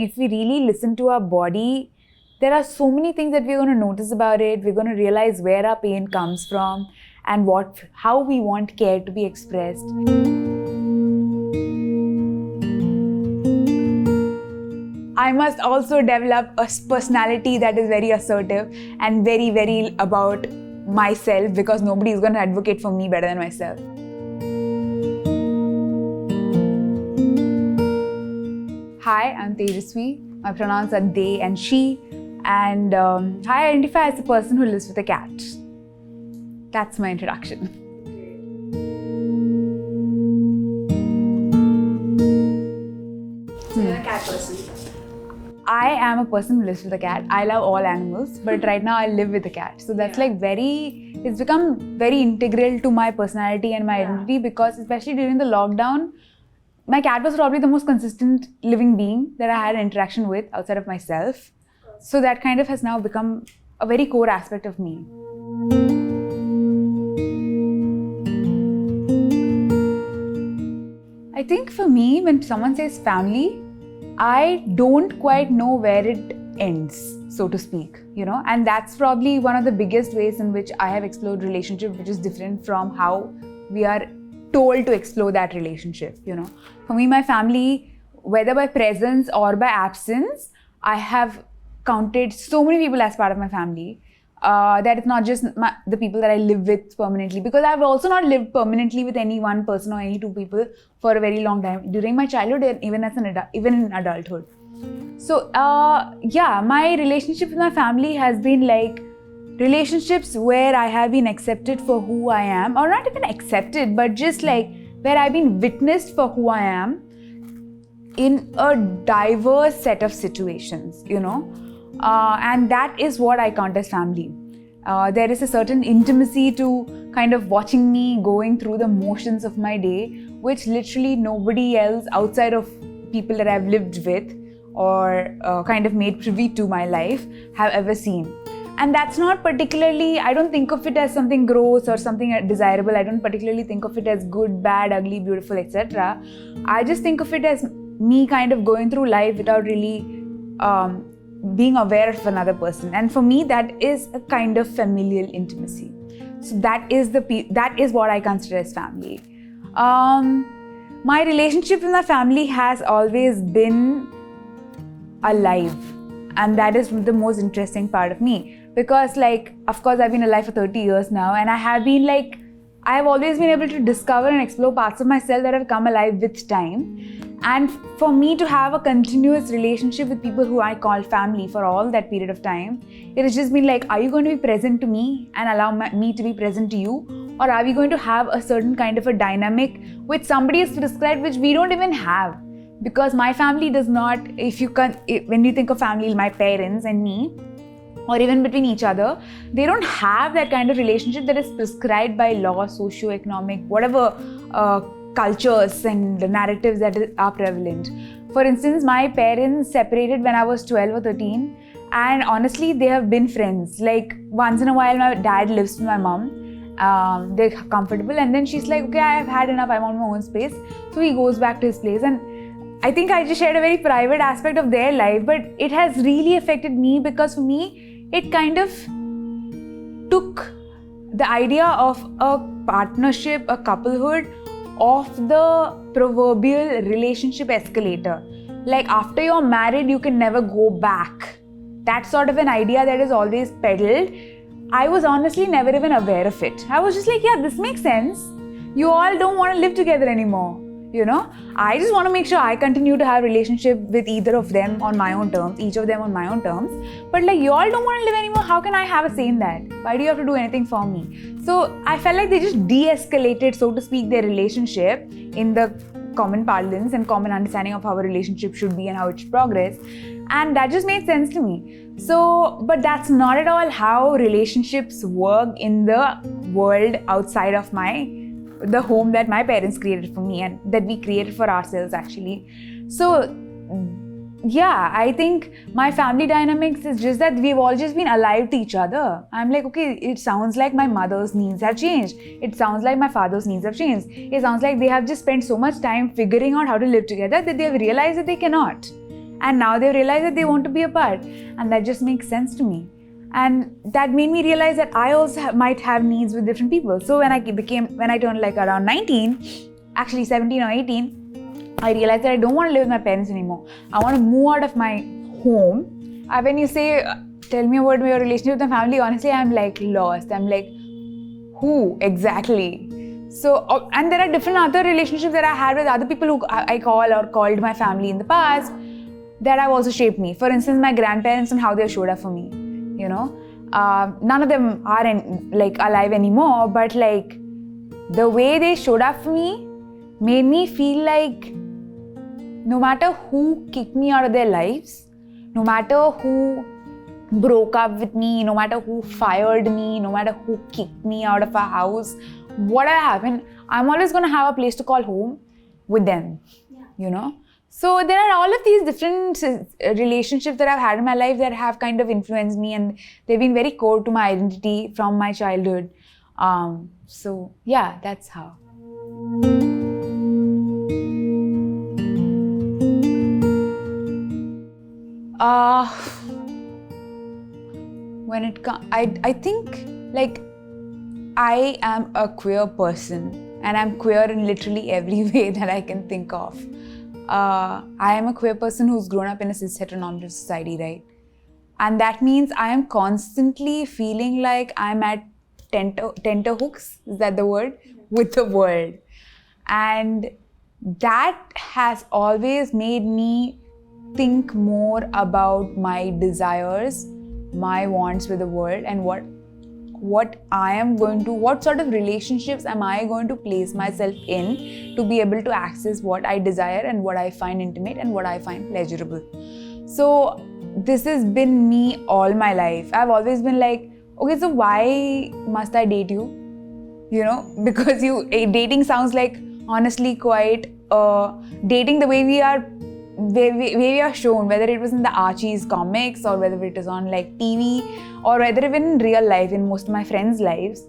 If we really listen to our body, there are so many things that we're going to notice about it. We're going to realize where our pain comes from and how we want care to be expressed. I must also develop a personality that is very assertive and very, very about myself, because nobody is going to advocate for me better than myself. Hi, I'm Tejaswi. My pronouns are they and she. And I identify as a person who lives with a cat. That's my introduction. So you're a cat person? I am a person who lives with a cat. I love all animals, but right now I live with a cat. So that's it's become very integral to my personality and my identity, because especially during the lockdown, my cat was probably the most consistent living being that I had interaction with outside of myself. So that kind of has now become a very core aspect of me. I think for me, when someone says family, I don't quite know where it ends, so to speak, and that's probably one of the biggest ways in which I have explored relationship, which is different from how we are told to explore that relationship. For me, my family, whether by presence or by absence, I have counted so many people as part of my family, that it's not just the people that I live with permanently, because I've also not lived permanently with any one person or any two people for a very long time during my childhood and even in adulthood. So my relationship with my family has been like relationships where I have been accepted for who I am, or not even accepted, but just like where I've been witnessed for who I am in a diverse set of situations, and that is what I count as family. There is a certain intimacy to kind of watching me going through the motions of my day, which literally nobody else outside of people that I've lived with or kind of made privy to my life have ever seen. And that's not particularly, I don't think of it as something gross or something desirable. I don't particularly think of it as good, bad, ugly, beautiful, etc. I just think of it as me kind of going through life without really being aware of another person. And for me, that is a kind of familial intimacy. So that is what I consider as family. My relationship with my family has always been alive. And that is the most interesting part of me. Because of course, I've been alive for 30 years now, and I have always been able to discover and explore parts of myself that have come alive with time. And for me to have a continuous relationship with people who I call family for all that period of time, it has just been like, are you going to be present to me and allow me to be present to you? Or are we going to have a certain kind of a dynamic which somebody has prescribed, which we don't even have? Because my family does not, when you think of family, my parents and me, or even between each other, they don't have that kind of relationship that is prescribed by law, socio-economic, whatever cultures and the narratives that are prevalent. For instance, my parents separated when I was 12 or 13, and honestly, they have been friends. Like once in a while, my dad lives with my mom. They're comfortable, and then she's like, okay, I've had enough, I want my own space. So he goes back to his place, and I think I just shared a very private aspect of their life, but it has really affected me, because for me, it kind of took the idea of a partnership, a couplehood, off the proverbial relationship escalator. Like after you're married, you can never go back. That's sort of an idea that is always peddled. I was honestly never even aware of it. I was just like, yeah, this makes sense. You all don't want to live together anymore. I just want to make sure I continue to have a relationship with either of them on my own terms, each of them on my own terms. But you all don't want to live anymore. How can I have a say in that? Why do you have to do anything for me? So I felt like they just de-escalated, so to speak, their relationship in the common parlance and common understanding of how a relationship should be and how it should progress. And that just made sense to me. So, but that's not at all how relationships work in the world outside of the home that my parents created for me and that we created for ourselves actually. So yeah, I think my family dynamics is just that we've all just been alive to each other. I'm like, okay, it sounds like my mother's needs have changed. It sounds like my father's needs have changed. It sounds like they have just spent so much time figuring out how to live together that they have realized that they cannot. And now they've realized that they want to be apart. And that just makes sense to me. And that made me realize that I also might have needs with different people. So when I turned like around 19, actually 17 or 18, I realized that I don't want to live with my parents anymore. I want to move out of my home. When you say, tell me about your relationship with my family, honestly, I'm like lost. I'm like, who exactly? So, and there are different other relationships that I had with other people who I call or called my family in the past that have also shaped me. For instance, my grandparents and how they showed up for me. None of them are alive anymore, but like the way they showed up for me made me feel like no matter who kicked me out of their lives, no matter who broke up with me, no matter who fired me, no matter who kicked me out of a house, whatever happened, I'm always going to have a place to call home with them, So there are all of these different relationships that I've had in my life that have kind of influenced me, and they've been very core to my identity from my childhood. So yeah, that's how. When it comes, I think like I am a queer person, and I'm queer in literally every way that I can think of. I am a queer person who's grown up in a cis heteronormative society, right? And that means I am constantly feeling like I'm at tenterhooks, is that the word? With the world. And that has always made me think more about my desires, my wants with the world, and what sort of relationships am I going to place myself in to be able to access what I desire and what I find intimate and what I find pleasurable. So this has been me all my life. I've always been like, okay, so why must I date you? Because dating sounds like honestly quite dating the way we are shown, whether it was in the Archie's comics or whether it is on like TV or whether even in real life, in most of my friends' lives,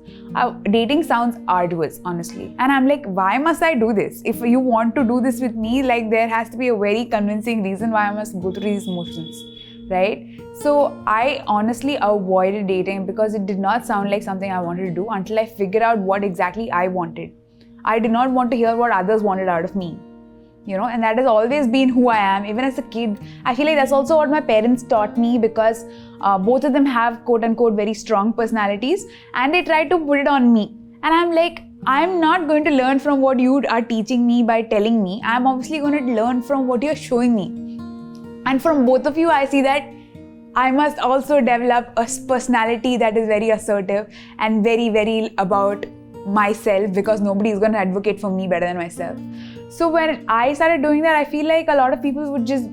dating sounds arduous, honestly. And I'm like, why must I do this? If you want to do this with me, like there has to be a very convincing reason why I must go through these motions, right? So I honestly avoided dating because it did not sound like something I wanted to do until I figured out what exactly I wanted. I did not want to hear what others wanted out of me. And that has always been who I am. Even as a kid, I feel like that's also what my parents taught me, because both of them have quote-unquote very strong personalities, and they try to put it on me. And I'm like, I'm not going to learn from what you are teaching me by telling me. I'm obviously going to learn from what you're showing me. And from both of you, I see that I must also develop a personality that is very assertive and very, very about myself, because nobody is going to advocate for me better than myself. So when I started doing that, I feel like a lot of people would just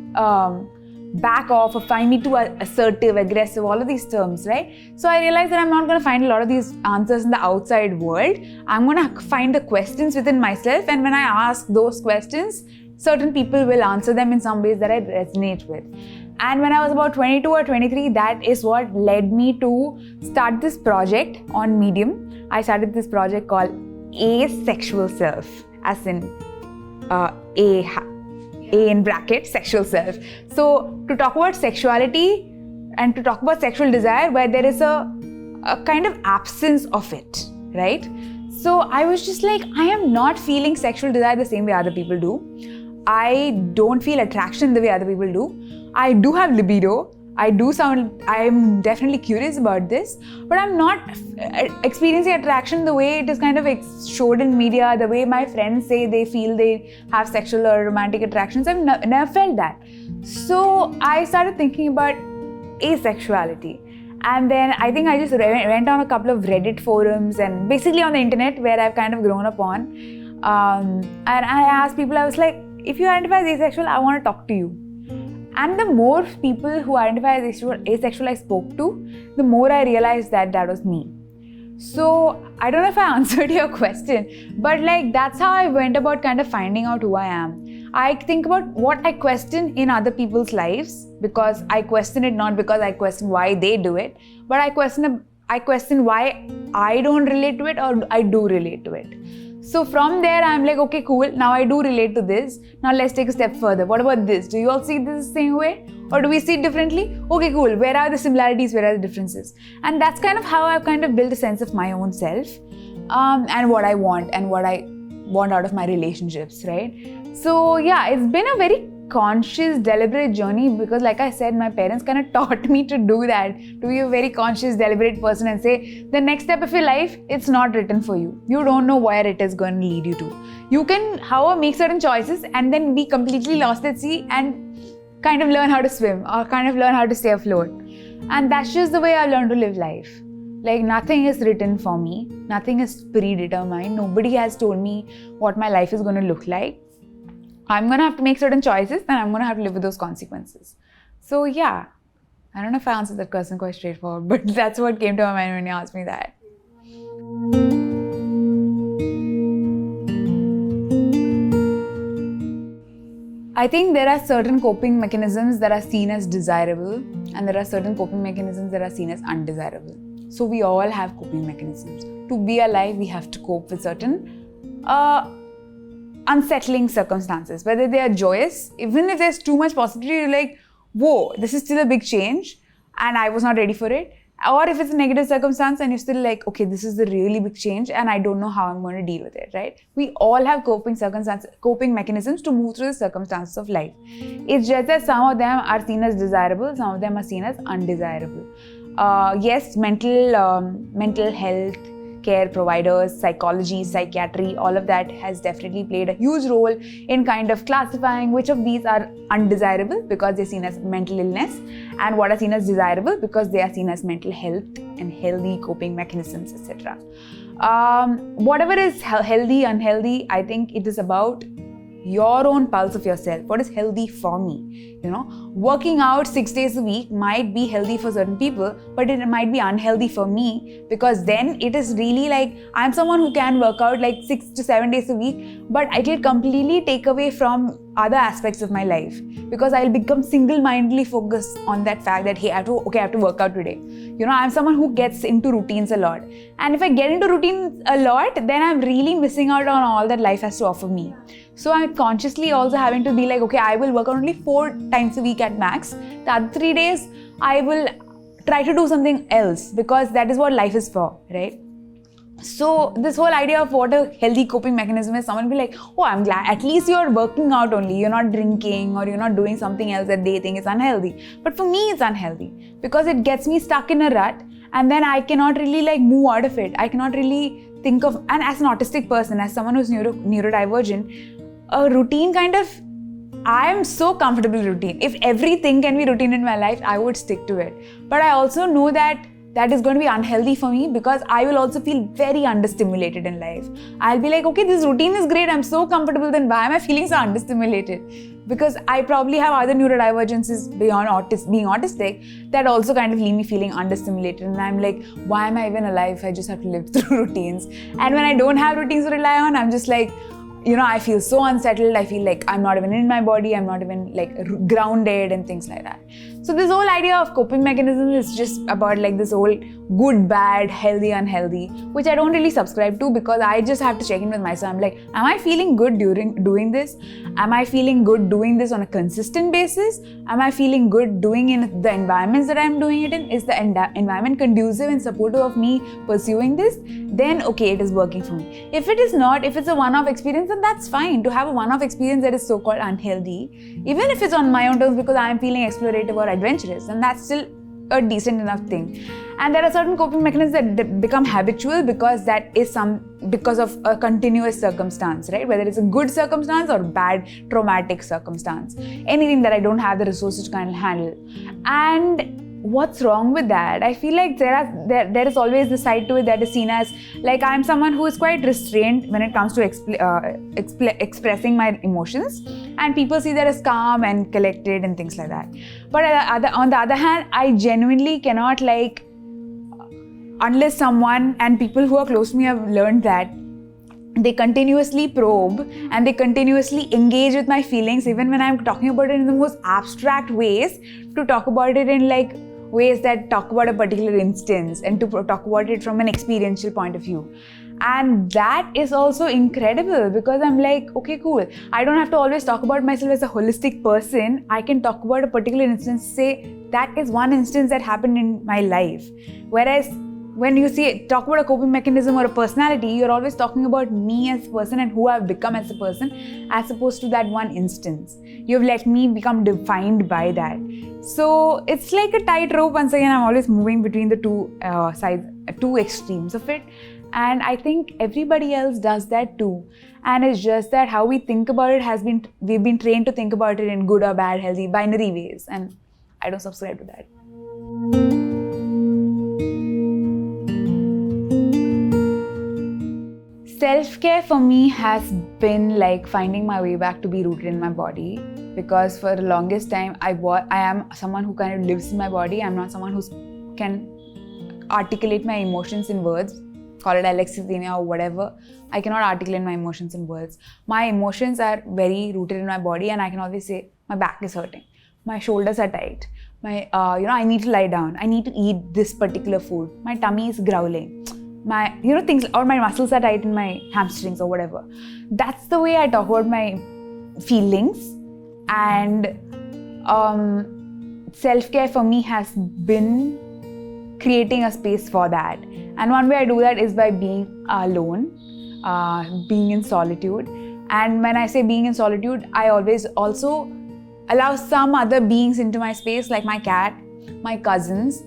back off or find me too assertive, aggressive, all of these terms, right? So I realized that I'm not going to find a lot of these answers in the outside world. I'm going to find the questions within myself, and when I ask those questions, certain people will answer them in some ways that I resonate with. And when I was about 22 or 23, that is what led me to start this project on Medium. I started this project called Asexual Self, as in A in bracket, sexual self. So to talk about sexuality and to talk about sexual desire where there is a kind of absence of it, right? So I was just like, I am not feeling sexual desire the same way other people do. I don't feel attraction the way other people do. I do have libido. I'm definitely curious about this, but I'm not experiencing attraction the way it is kind of showed in media, the way my friends say they feel they have sexual or romantic attractions. I've never felt that. So I started thinking about asexuality. And then I think I just went on a couple of Reddit forums and basically on the internet where I've kind of grown up on. And I asked people, I was like, if you identify as asexual, I want to talk to you. And the more people who identify as asexual I spoke to, the more I realized that that was me. So I don't know if I answered your question, but like that's how I went about kind of finding out who I am. I think about what I question in other people's lives, because I question it not because I question why they do it, but I question why I don't relate to it or I do relate to it. So from there, I'm like, okay, cool. Now I do relate to this. Now let's take a step further. What about this? Do you all see this the same way? Or do we see it differently? Okay, cool. Where are the similarities? Where are the differences? And that's kind of how I've kind of built a sense of my own self, and what I want and what I want out of my relationships, right? So yeah, it's been a very conscious, deliberate journey because like I said, my parents kind of taught me to do that, to be a very conscious, deliberate person and say, the next step of your life, it's not written for you. You don't know where it is going to lead you to. You can, however, make certain choices and then be completely lost at sea and kind of learn how to swim or kind of learn how to stay afloat. And that's just the way I learned to live life. Like nothing is written for me. Nothing is predetermined. Nobody has told me what my life is going to look like. I'm going to have to make certain choices and I'm going to have to live with those consequences. So yeah, I don't know if I answered that question quite straightforward, but that's what came to my mind when you asked me that. I think there are certain coping mechanisms that are seen as desirable and there are certain coping mechanisms that are seen as undesirable. So we all have coping mechanisms. To be alive, we have to cope with certain unsettling circumstances, whether they are joyous, even if there's too much positivity, you're like, whoa, this is still a big change and I was not ready for it. Or if it's a negative circumstance and you're still like, okay, this is the really big change and I don't know how I'm going to deal with it, right? We all have coping mechanisms to move through the circumstances of life. It's just that some of them are seen as desirable, some of them are seen as undesirable. Yes, mental health care providers, psychology, psychiatry, all of that has definitely played a huge role in kind of classifying which of these are undesirable because they're seen as mental illness and what are seen as desirable because they are seen as mental health and healthy coping mechanisms, etc. Whatever is healthy, unhealthy, I think it is about your own pulse of yourself. What is healthy for me? Working out 6 days a week might be healthy for certain people, but it might be unhealthy for me because then it is really like I'm someone who can work out like 6 to 7 days a week, but it will completely take away from other aspects of my life because I'll become single-mindedly focused on that fact that hey, I have to work out today. I'm someone who gets into routines a lot, and if I get into routines a lot, then I'm really missing out on all that life has to offer me. So I'm consciously also having to be like, okay, I will work out only 4 times a week at max. The other 3 days, I will try to do something else because that is what life is for, right? So this whole idea of what a healthy coping mechanism is, someone will be like, oh, I'm glad at least you're working out only, you're not drinking or you're not doing something else that they think is unhealthy. But for me, it's unhealthy because it gets me stuck in a rut and then I cannot really like move out of it. I cannot really think of, and as an autistic person, as someone who's neurodivergent, a routine I am so comfortable with routine. If everything can be routine in my life, I would stick to it. But I also know that is going to be unhealthy for me because I will also feel very understimulated in life. I'll be like, okay, this routine is great. I'm so comfortable. Then why am I feeling so understimulated? Because I probably have other neurodivergences beyond being autistic that also kind of leave me feeling understimulated. And I'm like, why am I even alive if I just have to live through routines? And when I don't have routines to rely on, I'm just like, I feel so unsettled. I feel like I'm not even in my body. I'm not even like grounded and things like that. So this whole idea of coping mechanisms is just about like this whole good, bad, healthy, unhealthy, which I don't really subscribe to because I just have to check in with myself. I'm like, am I feeling good during doing this? Am I feeling good doing this on a consistent basis? Am I feeling good doing in the environments that I'm doing it in? Is the environment conducive and supportive of me pursuing this? Then okay, it is working for me. If it is not, if it's a one-off experience, then that's fine. To have a one-off experience that is so-called unhealthy, even if it's on my own terms because I'm feeling explorative or adventurous, and that's still a decent enough thing. And there are certain coping mechanisms that become habitual because because of a continuous circumstance, right? Whether it's a good circumstance or bad traumatic circumstance, anything that I don't have the resources to kind of handle. And what's wrong with that? I feel like there is always the side to it that is seen as like I'm someone who is quite restrained when it comes to expressing my emotions, and people see that as calm and collected and things like that. But on the other hand, I genuinely cannot unless someone, and people who are close to me have learned that they continuously probe and they continuously engage with my feelings even when I'm talking about it in the most abstract ways, to talk about it in like ways that talk about a particular instance and to talk about it from an experiential point of view. And that is also incredible because I'm like, okay, cool. I don't have to always talk about myself as a holistic person. I can talk about a particular instance, say that is one instance that happened in my life. Whereas when you talk about a coping mechanism or a personality, you're always talking about me as a person and who I've become as a person, as opposed to that one instance. You've let me become defined by that. So it's like a tightrope. Once again, I'm always moving between the two extremes of it. And I think everybody else does that too. And it's just that how we think about it we've been trained to think about it in good or bad, healthy, binary ways. And I don't subscribe to that. Self-care for me has been like finding my way back to be rooted in my body, because for the longest time I am someone who kind of lives in my body. I'm not someone who can articulate my emotions in words, call it alexithymia or whatever. I cannot articulate my emotions in words. My emotions are very rooted in my body, and I can always say my back is hurting, my shoulders are tight, I need to lie down, I need to eat this particular food, my tummy is growling, my things, or my muscles are tight in my hamstrings or whatever. That's the way I talk about my feelings. And self-care for me has been creating a space for that. And one way I do that is by being alone, being in solitude. And when I say being in solitude, I always also allow some other beings into my space, like my cat, my cousins,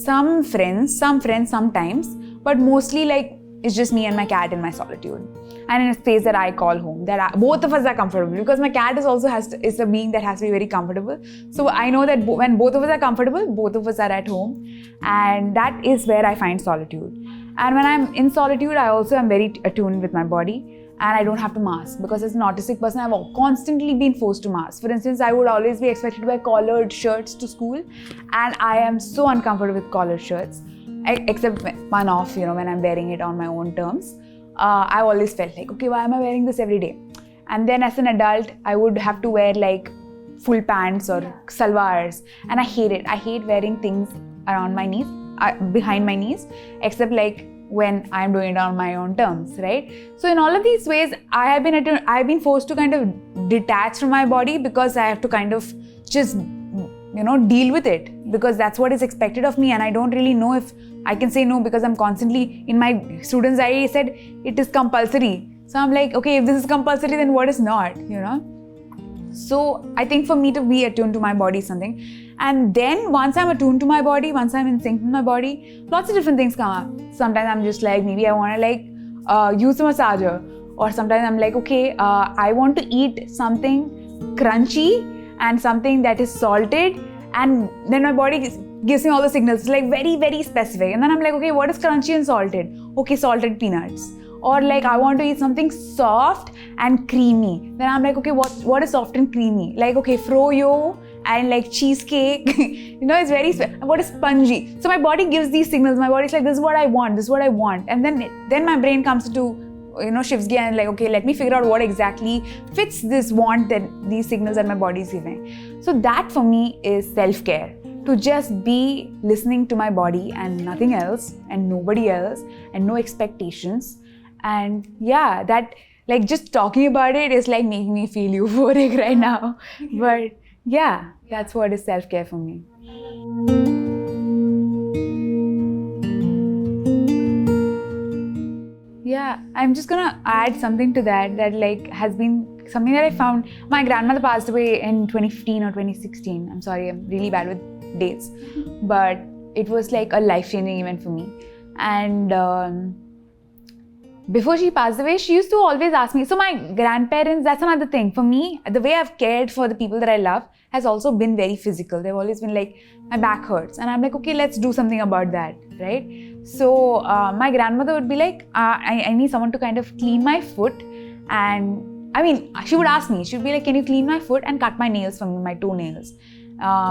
some friends sometimes, but mostly like it's just me and my cat in my solitude, and in a space that I call home, that both of us are comfortable, because my cat is a being that has to be very comfortable. So I know that when both of us are comfortable, both of us are at home, and that is where I find solitude. And when I'm in solitude, I also am very attuned with my body, and I don't have to mask, because as an autistic person, I've constantly been forced to mask. For instance, I would always be expected to wear collared shirts to school, and I am so uncomfortable with collared shirts, except one off, when I'm wearing it on my own terms. I always felt like, okay, why am I wearing this every day? And then as an adult, I would have to wear like full pants or salwars, and I hate it. I hate wearing things around my knees, behind my knees, except like when I'm doing it on my own terms, right? So in all of these ways, I've been forced to kind of detach from my body, because I have to kind of just deal with it, because that's what is expected of me, and I don't really know if I can say no, because I'm constantly, in my students' diary, said it is compulsory. So I'm like, okay, if this is compulsory, then what is not, So I think for me to be attuned to my body is something. And then once I'm attuned to my body, once I'm in sync with my body, lots of different things come up. Sometimes I'm just like, maybe I want to use a massager. Or sometimes I'm like, okay, I want to eat something crunchy and something that is salted. And then my body gives me all the signals. It's like very, very specific. And then I'm like, okay, what is crunchy and salted? Okay, salted peanuts. Or like, I want to eat something soft and creamy. Then I'm like, okay, what is soft and creamy? Like, okay, froyo and like cheesecake. It's very what is spongy? So my body gives these signals. My body's like, this is what I want. This is what I want. And then my brain comes to shifts gear and like, okay, let me figure out what exactly fits this want, that these signals that my body is giving. So that for me is self-care. To just be listening to my body and nothing else and nobody else and no expectations. And yeah, that like just talking about it is like making me feel euphoric right now. But yeah, that's what is self-care for me. Yeah, I'm just gonna add something to that like has been something that I found. My grandmother passed away in 2015 or 2016. I'm sorry, I'm really bad with dates. But it was like a life-changing event for me. And before she passed away, she used to always ask me. So my grandparents, that's another thing. For me, the way I've cared for the people that I love has also been very physical. They've always been like, my back hurts. And I'm like, okay, let's do something about that, right? So my grandmother would be like, I need someone to kind of clean my foot. And I mean, she would ask me, she'd be like, can you clean my foot and cut my nails for me, my toenails?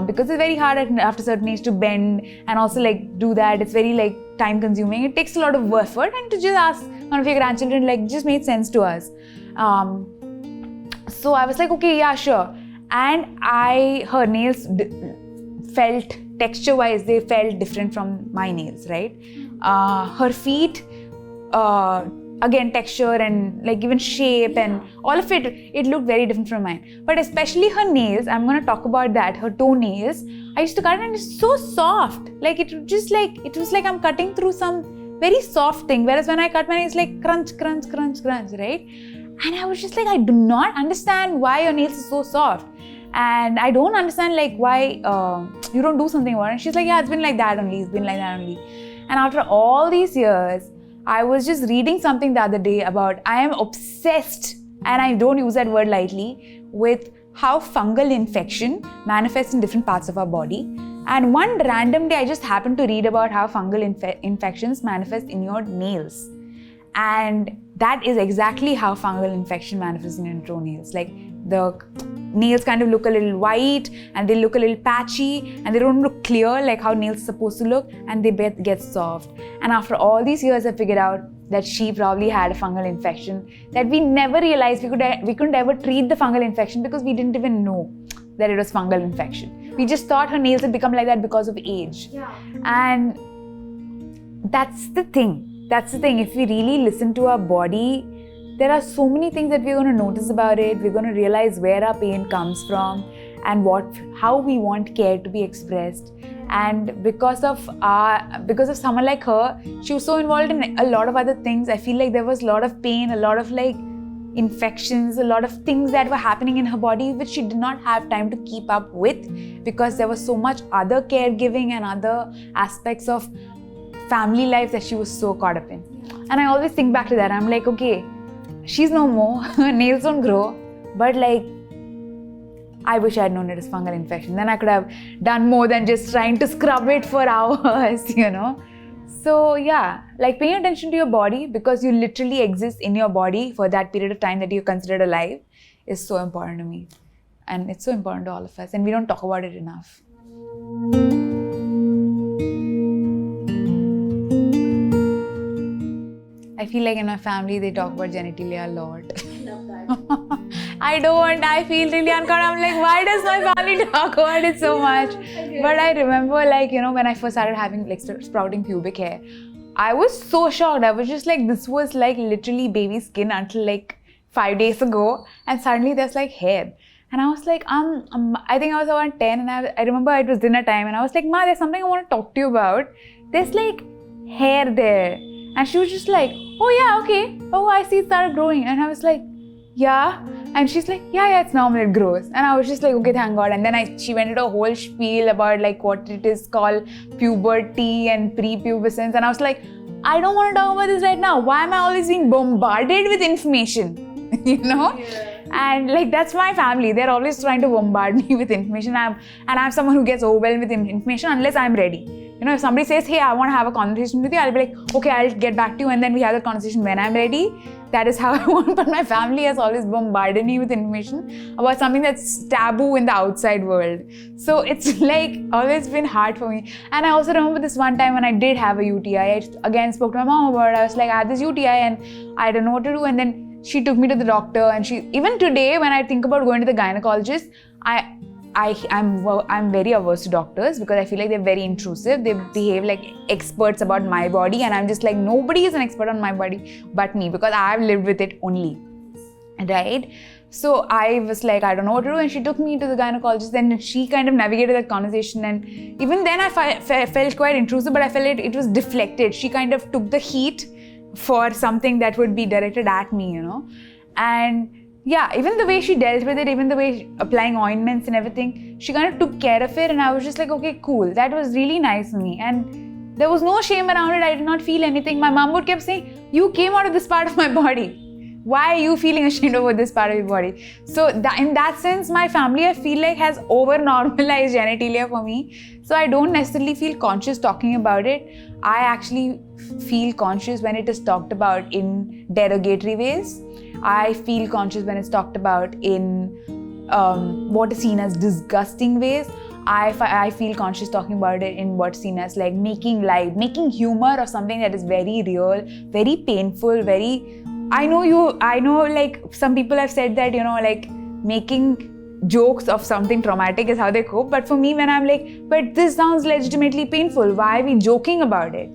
Because it's very hard after a certain age to bend and also like do that. It's very like time consuming. It takes a lot of effort, and to just ask one of your grandchildren like just made sense to us. So I was like, okay, yeah, sure. And her nails felt texture wise, they felt different from my nails, right? Her feet, again, texture and like even shape and all of it looked very different from mine. But especially her nails, I'm going to talk about that, her toenails. I used to cut it and it's so soft. Like it was like I'm cutting through some very soft thing. Whereas when I cut my nails, like crunch, crunch, crunch, crunch, right? And I was just like, I do not understand why your nails are so soft. And I don't understand like why you don't do something about it. And she's like, yeah, it's been like that only. It's been like that only. And after all these years, I was just reading something the other day about, I am obsessed, and I don't use that word lightly, with how fungal infection manifests in different parts of our body. And one random day, I just happened to read about how fungal infections manifest in your nails. And that is exactly how fungal infection manifests in your toenails. Like the nails kind of look a little white and they look a little patchy and they don't look clear like how nails are supposed to look, and they get soft. And after all these years, I figured out that she probably had a fungal infection that we never realized. We couldn't ever treat the fungal infection because we didn't even know that it was fungal infection. We just thought her nails had become like that because of age. Yeah. And that's the thing. If we really listen to our body, there are so many things that we're going to notice about it. We're going to realize where our pain comes from and how we want care to be expressed. And because of someone like her, she was so involved in a lot of other things. I feel like there was a lot of pain, a lot of like infections, a lot of things that were happening in her body which she did not have time to keep up with because there was so much other caregiving and other aspects of family life that she was so caught up in. And I always think back to that. I'm like, okay, she's no more, her nails don't grow, but like, I wish I had known it was fungal infection. Then I could have done more than just trying to scrub it for hours, you know. So yeah, like paying attention to your body because you literally exist in your body for that period of time that you're considered alive is so important to me. And it's so important to all of us, and we don't talk about it enough. I feel like in my family, they talk about genitalia a lot. I love that. I don't. I feel really uncomfortable. I'm like, why does my family talk about it so much? But I remember, like, you know, when I first started having like sprouting pubic hair, I was so shocked. I was just like, this was like literally baby skin until like 5 days ago. And suddenly there's like hair. And I was like, I think I was around 10 and I remember it was dinner time and I was like, Ma, there's something I want to talk to you about. There's like hair there. And she was just like, oh yeah, okay. Oh, I see it started growing. And I was like, yeah. And she's like, yeah, it's normal, it grows. And I was just like, okay, thank God. And then she went into a whole spiel about like what it is called puberty and prepubescence. And I was like, I don't want to talk about this right now. Why am I always being bombarded with information? You know? Yeah. And like, that's my family. They're always trying to bombard me with information. I'm someone who gets overwhelmed with information unless I'm ready. You know, if somebody says, hey, I want to have a conversation with you, I'll be like, okay, I'll get back to you. And then we have the conversation when I'm ready. That is how I want. But my family has always bombarded me with information about something that's taboo in the outside world. So it's like always been hard for me. And I also remember this one time when I did have a UTI. I again spoke to my mom about it. I was like, I had this UTI and I don't know what to do. And then she took me to the doctor. And even today, when I think about going to the gynecologist, I'm very averse to doctors because I feel like they're very intrusive. They behave like experts about my body and I'm just like, nobody is an expert on my body but me because I've lived with it only, right? So I was like, I don't know what to do, and she took me to the gynecologist and she kind of navigated that conversation, and even then I felt quite intrusive, but I felt it was deflected. She kind of took the heat for something that would be directed at me, you know. And yeah, even the way she dealt with it, even the way applying ointments and everything, she kind of took care of it, and I was just like, okay, cool. That was really nice for me, and there was no shame around it. I did not feel anything. My mom would keep saying, you came out of this part of my body. Why are you feeling ashamed over this part of your body? So in that sense, my family, I feel like, has over-normalized genitalia for me. So I don't necessarily feel conscious talking about it. I actually feel conscious when it is talked about in derogatory ways. I feel conscious when it's talked about in what is seen as disgusting ways. I feel conscious talking about it in what's seen as like making light, making humor of something that is very real, very painful, I know like some people have said that, you know, like making jokes of something traumatic is how they cope. But for me, when I'm like, but this sounds legitimately painful, why are we joking about it?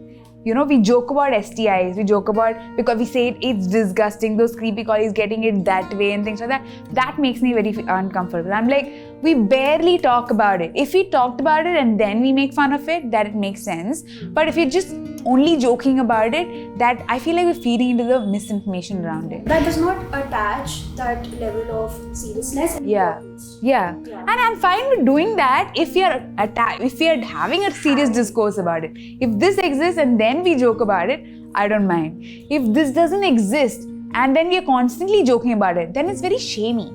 we joke about STIs, we joke about, because we say it's disgusting, those creepy collies getting it that way and things like that. That makes me very uncomfortable. I'm like, we barely talk about it. If we talked about it and then we make fun of it, that it makes sense. But if you're just only joking about it, that I feel like we're feeding into the misinformation around it. That does not attach that level of seriousness and importance. Yeah. And I'm fine with doing that if you're having a serious discourse about it. If this exists and then we joke about it, I don't mind. If this doesn't exist and then we're constantly joking about it, then it's very shamey.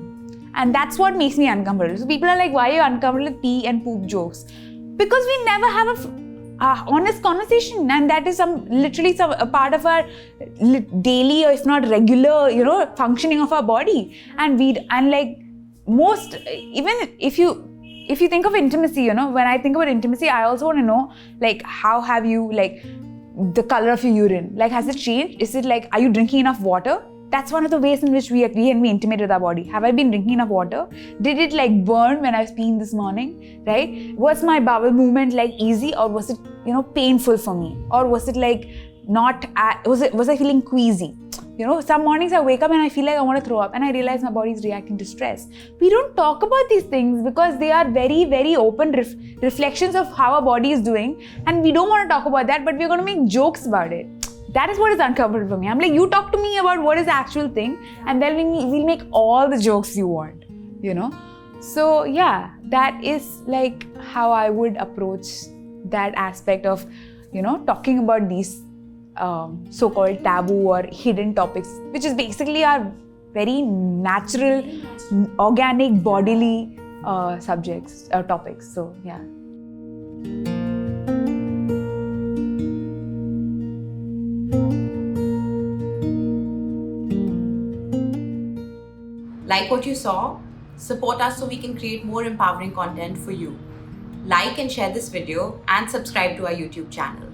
And that's what makes me uncomfortable. So people are like, why are you uncomfortable with pee and poop jokes? Because we never have a honest conversation, and that is literally a part of our daily, or if not regular, functioning of our body. And like most, even if you think of intimacy, when I think about intimacy, I also want to know, like, how have you, like, the color of your urine, like, has it changed? Is it like, are you drinking enough water? That's one of the ways in which we intimate with our body. Have I been drinking enough water? Did it like burn when I was peeing this morning, right? Was my bowel movement like easy, or was it, painful for me? Or was it like was I feeling queasy? Some mornings I wake up and I feel like I want to throw up, and I realize my body is reacting to stress. We don't talk about these things because they are very, very open reflections of how our body is doing, and we don't want to talk about that, but we're going to make jokes about it. That is what is uncomfortable for me. I'm like, you talk to me about what is the actual thing, and then we'll make all the jokes you want, So yeah, that is like how I would approach that aspect of, talking about these so-called taboo or hidden topics, which is basically our very natural, organic, bodily subjects or topics. So yeah. Like what you saw? Support us so we can create more empowering content for you. Like and share this video and subscribe to our YouTube channel.